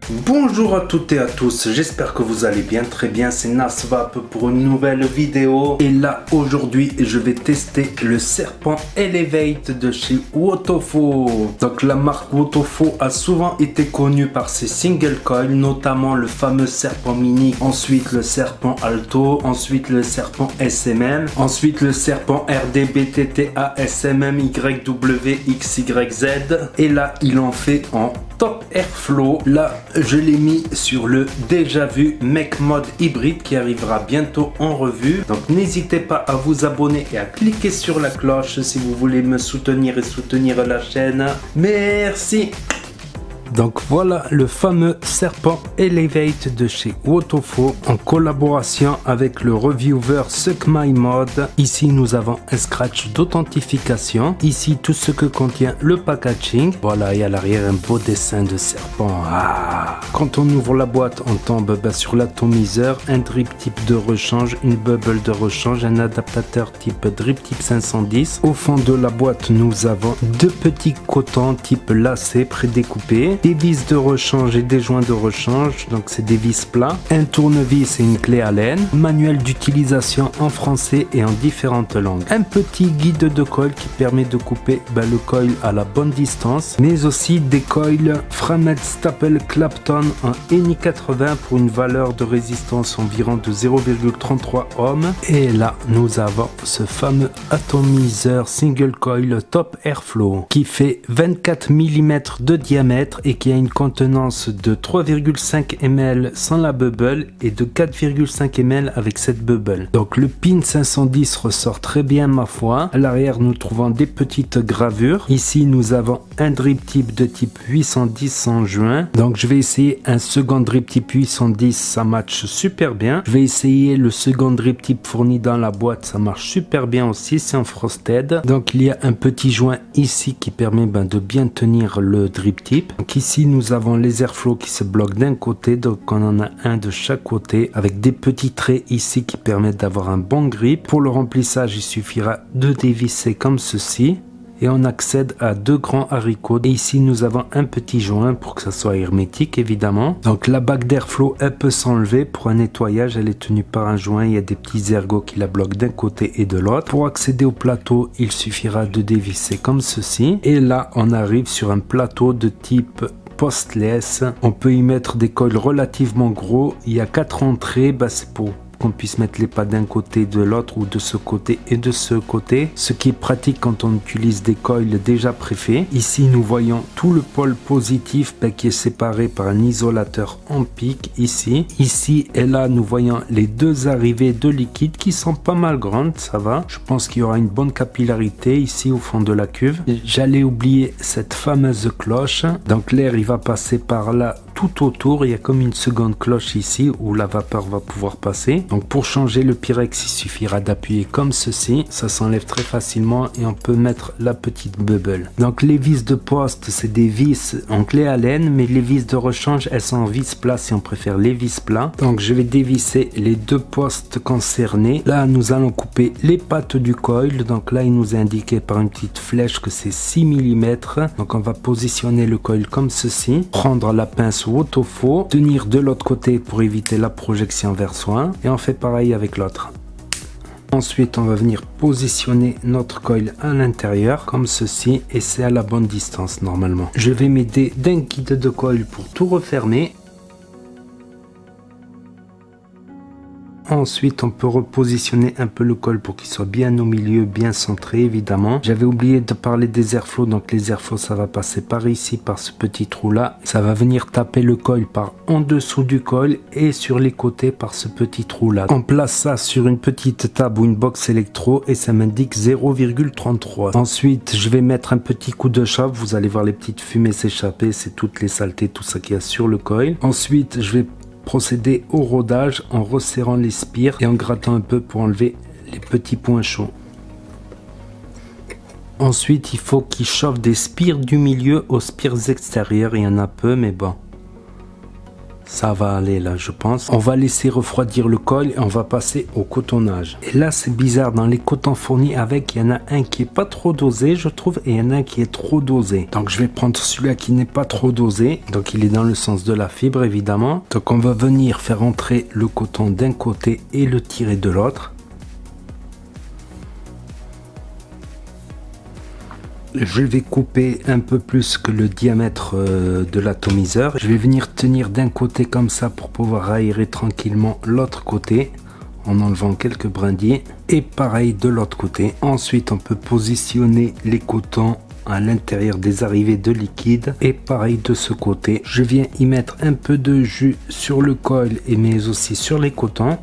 Bonjour à toutes et à tous, j'espère que vous allez bien, très bien, c'est Nasvap pour une nouvelle vidéo. Et là aujourd'hui je vais tester le serpent Elevate de chez Wotofo. Donc la marque Wotofo a souvent été connue par ses single coils, notamment le fameux serpent mini, ensuite le serpent alto, ensuite le serpent SMM, ensuite le serpent RDBTTA SMM YWXYZ, et là il en fait en Top Airflow. Là je l'ai mis sur le déjà vu Mech Mode hybride qui arrivera bientôt en revue. Donc n'hésitez pas à vous abonner et à cliquer sur la cloche si vous voulez me soutenir et soutenir la chaîne. Merci. Donc voilà le fameux serpent Elevate de chez Wotofo en collaboration avec le reviewer Suck My Mod. Ici nous avons un scratch d'authentification. Ici tout ce que contient le packaging. Voilà, et à l'arrière un beau dessin de serpent. Quand on ouvre la boîte, on tombe sur l'atomiseur, un drip type de rechange, une bubble de rechange, un adaptateur type drip type 510. Au fond de la boîte nous avons deux petits cotons type lacet prédécoupés, des vis de rechange et des joints de rechange, donc c'est des vis plats, un tournevis et une clé Allen, manuel d'utilisation en français et en différentes langues, un petit guide de coil qui permet de couper le coil à la bonne distance, mais aussi des coils Framet Staple Clapton en ENI 80 pour une valeur de résistance environ de 0,33 ohms. Et là nous avons ce fameux atomiseur single coil Top Airflow qui fait 24 mm de diamètre et qui a une contenance de 3,5 ml sans la bubble et de 4,5 ml avec cette bubble. Donc le pin 510 ressort très bien ma foi. À l'arrière nous trouvons des petites gravures. Ici nous avons un drip type de type 810 en juin. Donc je vais essayer un second drip type 810, ça match super bien. Je vais essayer le second drip type fourni dans la boîte, ça marche super bien aussi, c'est en frosted. Donc il y a un petit joint ici qui permet de bien tenir le drip type. Donc ici nous avons les airflows qui se bloquent d'un côté, donc on en a un de chaque côté avec des petits traits ici qui permettent d'avoir un bon grip. Pour le remplissage il suffira de dévisser comme ceci et on accède à deux grands haricots. Et ici nous avons un petit joint pour que ça soit hermétique évidemment. Donc la bague d'airflow elle peut s'enlever. Pour un nettoyage elle est tenue par un joint, il y a des petits ergots qui la bloquent d'un côté et de l'autre. Pour accéder au plateau il suffira de dévisser comme ceci et là on arrive sur un plateau de type postless. On peut y mettre des coils relativement gros, il y a 4 entrées, c'est pour qu'on puisse mettre les pas d'un côté, de l'autre ou de ce côté et de ce côté, ce qui est pratique quand on utilise des coils déjà préfaits. Ici nous voyons tout le pôle positif qui est séparé par un isolateur en pic ici et là nous voyons les deux arrivées de liquide qui sont pas mal grandes, ça va, je pense qu'il y aura une bonne capillarité ici au fond de la cuve. J'allais oublier cette fameuse cloche, donc l'air il va passer par là tout autour, il y a comme une seconde cloche ici où la vapeur va pouvoir passer. Donc pour changer le Pyrex il suffira d'appuyer comme ceci, ça s'enlève très facilement et on peut mettre la petite bubble. Donc les vis de poste c'est des vis en clé Allen, mais les vis de rechange elles sont en vis plat si on préfère les vis plats. Donc je vais dévisser les deux postes concernés. Là nous allons couper les pattes du coil, donc là il nous est indiqué par une petite flèche que c'est 6 mm. Donc on va positionner le coil comme ceci, prendre la pince Wotofo, tenir de l'autre côté pour éviter la projection vers soi et on fait pareil avec l'autre. Ensuite on va venir positionner notre coil à l'intérieur comme ceci et c'est à la bonne distance normalement. Je vais m'aider d'un guide de coil pour tout refermer. Ensuite on peut repositionner un peu le coil pour qu'il soit bien au milieu, bien centré évidemment. J'avais oublié de parler des airflows, donc les airflows ça va passer par ici, par ce petit trou là. Ça va venir taper le coil par en dessous du coil et sur les côtés par ce petit trou là. On place ça sur une petite table ou une box électro et ça m'indique 0,33. Ensuite je vais mettre un petit coup de chauffe, vous allez voir les petites fumées s'échapper, c'est toutes les saletés, tout ça qu'il y a sur le coil. Ensuite je vais procéder au rodage en resserrant les spires et en grattant un peu pour enlever les petits points chauds. Ensuite il faut qu'il chauffe des spires du milieu aux spires extérieures, il y en a peu mais bon. Ça va aller là, je pense. On va laisser refroidir le coil et on va passer au cotonnage. Et là, c'est bizarre. Dans les cotons fournis avec, il y en a un qui est pas trop dosé, je trouve, et il y en a un qui est trop dosé. Donc, je vais prendre celui-là qui n'est pas trop dosé. Donc, il est dans le sens de la fibre, évidemment. Donc, on va venir faire entrer le coton d'un côté et le tirer de l'autre. Je vais couper un peu plus que le diamètre de l'atomiseur. Je vais venir tenir d'un côté comme ça pour pouvoir aérer tranquillement l'autre côté en enlevant quelques brindilles. Et pareil de l'autre côté. Ensuite, on peut positionner les cotons à l'intérieur des arrivées de liquide. Et pareil de ce côté. Je viens y mettre un peu de jus sur le coil et mais aussi sur les cotons.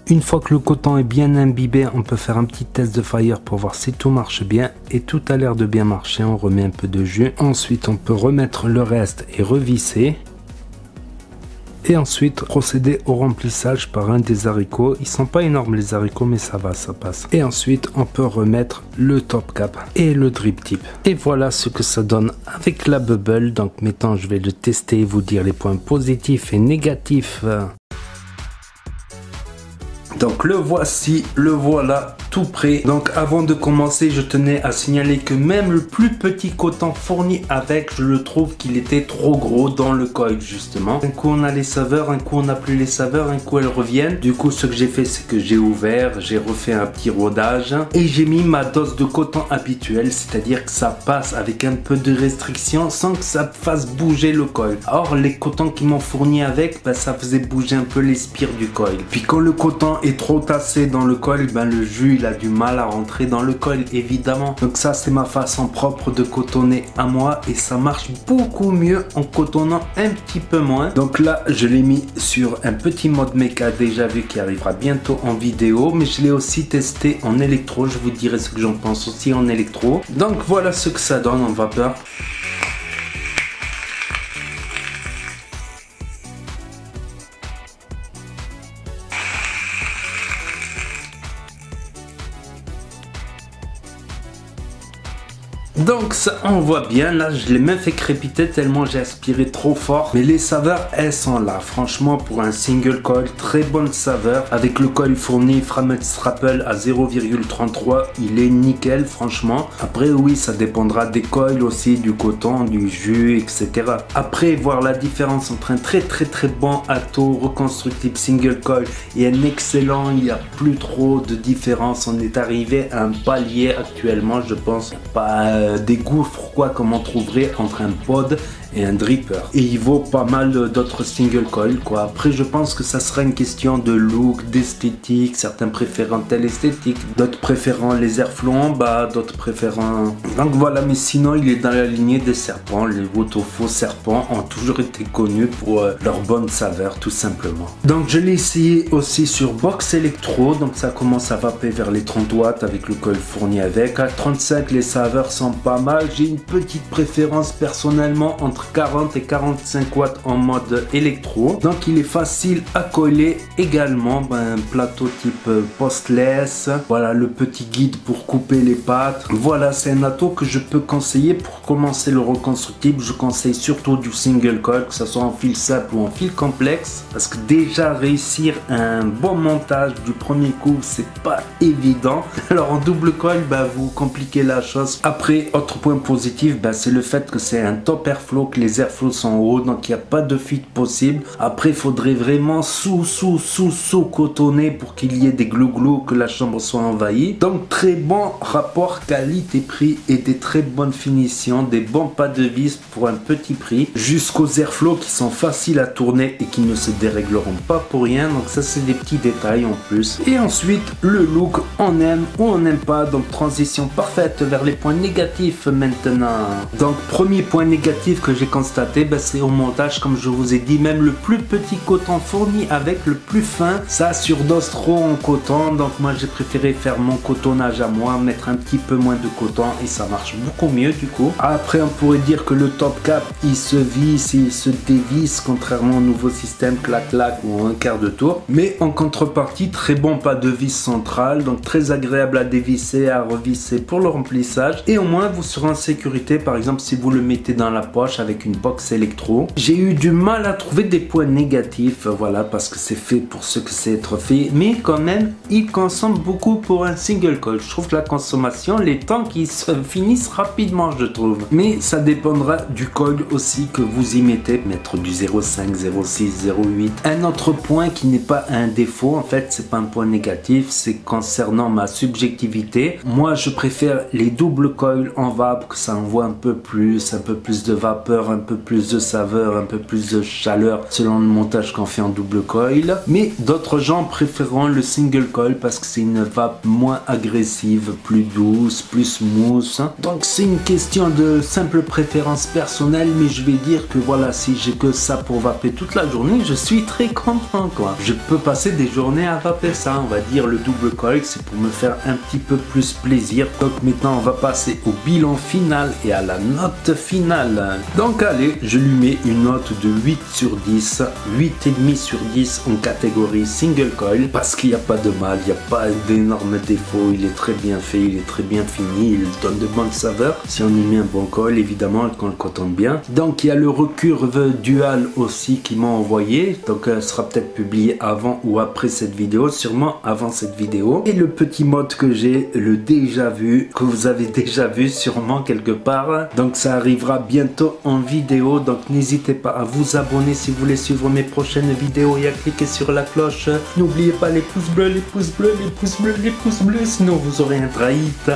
Une fois que le coton est bien imbibé, on peut faire un petit test de fire pour voir si tout marche bien. Et tout a l'air de bien marcher, on remet un peu de jus. Ensuite, on peut remettre le reste et revisser. Et ensuite, procéder au remplissage par un des haricots. Ils sont pas énormes les haricots, mais ça va, ça passe. Et ensuite, on peut remettre le top cap et le drip tip. Et voilà ce que ça donne avec la bubble. Donc maintenant, je vais le tester et vous dire les points positifs et négatifs. Donc le voici, le voilà tout prêt. Donc avant de commencer, je tenais à signaler que même le plus petit coton fourni avec, je le trouve qu'il était trop gros dans le coil justement. Un coup on a les saveurs, un coup on n'a plus les saveurs, un coup elles reviennent. Du coup ce que j'ai fait, c'est que j'ai ouvert, j'ai refait un petit rodage et j'ai mis ma dose de coton habituelle, c'est-à-dire que ça passe avec un peu de restriction sans que ça fasse bouger le coil. Or les cotons qui m'ont fourni avec, bah, ça faisait bouger un peu les spires du coil. Puis quand le coton est trop tassé dans le coil, ben le jus il a du mal à rentrer dans le coil évidemment. Donc ça c'est ma façon propre de cotonner à moi et ça marche beaucoup mieux en cotonnant un petit peu moins. Donc là je l'ai mis sur un petit mode méca déjà vu qui arrivera bientôt en vidéo, mais je l'ai aussi testé en électro. Je vous dirai ce que j'en pense aussi en électro. Donc voilà ce que ça donne en vapeur. Donc ça on voit bien, là je l'ai même fait crépiter tellement j'ai aspiré trop fort. Mais les saveurs elles sont là, franchement pour un single coil, très bonne saveur. Avec le coil fourni Frametz Rappel à 0,33, il est nickel franchement. Après oui ça dépendra des coils aussi, du coton, du jus etc. Après voir la différence entre un très bon Ato reconstructible single coil et un excellent, il n'y a plus trop de différence. On est arrivé à un palier actuellement, je pense pas des gouffres quoi comme on trouverait entre un pod et un dripper. Et il vaut pas mal d'autres single coil quoi. Après je pense que ça sera une question de look, d'esthétique, certains préférant telle esthétique, d'autres préférant les airflows en bas, d'autres préférant... Donc voilà, mais sinon il est dans la lignée des serpents. Les Wotofo serpents ont toujours été connus pour leur bonne saveur tout simplement. Donc je l'ai essayé aussi sur Box Electro, donc ça commence à vaper vers les 30 watts avec le coil fourni avec. À 35 les saveurs sont pas mal. J'ai une petite préférence personnellement entre 40 et 45 watts en mode électro. Donc il est facile à coller également. Un plateau type postless. Voilà le petit guide pour couper les pattes. Voilà, c'est un Ato que je peux conseiller pour commencer le reconstructible. Je conseille surtout du single coil, que ce soit en fil simple ou en fil complexe, parce que déjà réussir un bon montage du premier coup c'est pas évident. Alors en double coil vous compliquez la chose. Après autre point positif, c'est le fait que c'est un top airflow, que les airflows sont hauts, donc il n'y a pas de fuite possible. Après il faudrait vraiment sous cotonner pour qu'il y ait des glou-glou, que la chambre soit envahie. Donc très bon rapport qualité-prix et des très bonnes finitions, des bons pas de vis pour un petit prix, jusqu'aux airflows qui sont faciles à tourner et qui ne se dérégleront pas pour rien. Donc ça c'est des petits détails en plus. Et ensuite le look, on aime ou on n'aime pas. Donc transition parfaite vers les points négatifs maintenant. Donc premier point négatif que j'ai constaté, c'est au montage, comme je vous ai dit, même le plus petit coton fourni avec le plus fin, ça surdose trop en coton. Donc moi j'ai préféré faire mon cotonnage à moi, mettre un petit peu moins de coton et ça marche beaucoup mieux du coup. Après on pourrait dire que le top cap il se visse, il se dévisse contrairement au nouveau système clac-clac ou un quart de tour. Mais en contrepartie, très bon pas de vis centrale, donc très agréable à dévisser, à revisser pour le remplissage. Et au moins vous serez en sécurité, par exemple si vous le mettez dans la poche avec une box électro. J'ai eu du mal à trouver des points négatifs, voilà, parce que c'est fait pour ce que c'est être fait. Mais quand même, il consomme beaucoup pour un single coil. Je trouve que la consommation, les temps qui se finissent rapidement, je trouve. Mais ça dépendra du coil aussi que vous y mettez. Mettre du 0,5, 0,6, 0,8. Un autre point qui n'est pas un défaut, en fait, c'est pas un point négatif, c'est concernant ma subjectivité. Moi, je préfère les doubles coils en vape, que ça envoie un peu plus de vapeur, un peu plus de saveur, un peu plus de chaleur selon le montage qu'on fait en double coil. Mais d'autres gens préféreront le single coil parce que c'est une vape moins agressive, plus douce, plus smooth. Donc c'est une question de simple préférence personnelle, mais je vais dire que voilà, si j'ai que ça pour vaper toute la journée, je suis très content quoi. Je peux passer des journées à vaper ça, on va dire le double coil, c'est pour me faire un petit peu plus plaisir. Donc maintenant on va passer au bilan final et à la note finale. Donc allez, je lui mets une note de 8 sur 10, 8,5 sur 10 en catégorie single coil, parce qu'il n'y a pas de mal, il n'y a pas d'énormes défauts, il est très bien fait, il est très bien fini, il donne de bonnes saveurs. Si on y met un bon coil, évidemment, qu'on le cotonne bien. Donc il y a le recurve dual aussi qui m'a envoyé, donc elle sera peut-être publiée avant ou après cette vidéo, sûrement avant cette vidéo. Et le petit mode que j'ai, le déjà vu, que vous avez déjà vu sûrement quelque part. Donc ça arrivera bientôt en vidéo, donc n'hésitez pas à vous abonner si vous voulez suivre mes prochaines vidéos et à cliquer sur la cloche. N'oubliez pas les pouces bleus, les pouces bleus, les pouces bleus, les pouces bleus, sinon vous aurez un traït.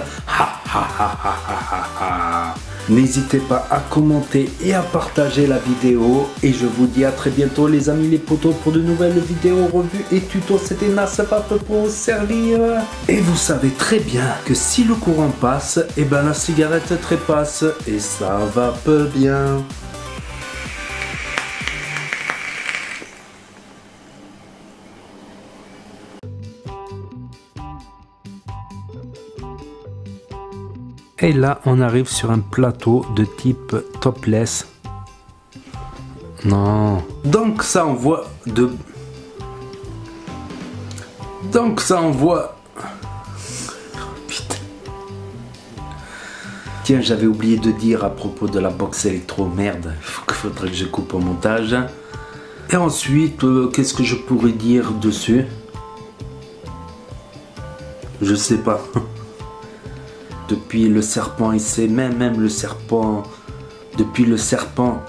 N'hésitez pas à commenter et à partager la vidéo. Et je vous dis à très bientôt les amis les potos pour de nouvelles vidéos, revues et tutos. C'était NasVape pour vous servir. Et vous savez très bien que si le courant passe, et ben la cigarette trépasse. Et ça vape bien. Et là, on arrive sur un plateau de type topless. Non. Donc ça envoie de... Donc ça envoie... Putain. Tiens, j'avais oublié de dire à propos de la box électro. Merde, faudrait que je coupe au montage. Et ensuite, qu'est-ce que je pourrais dire dessus? Je sais pas. Depuis le serpent, il sait même le serpent, depuis le serpent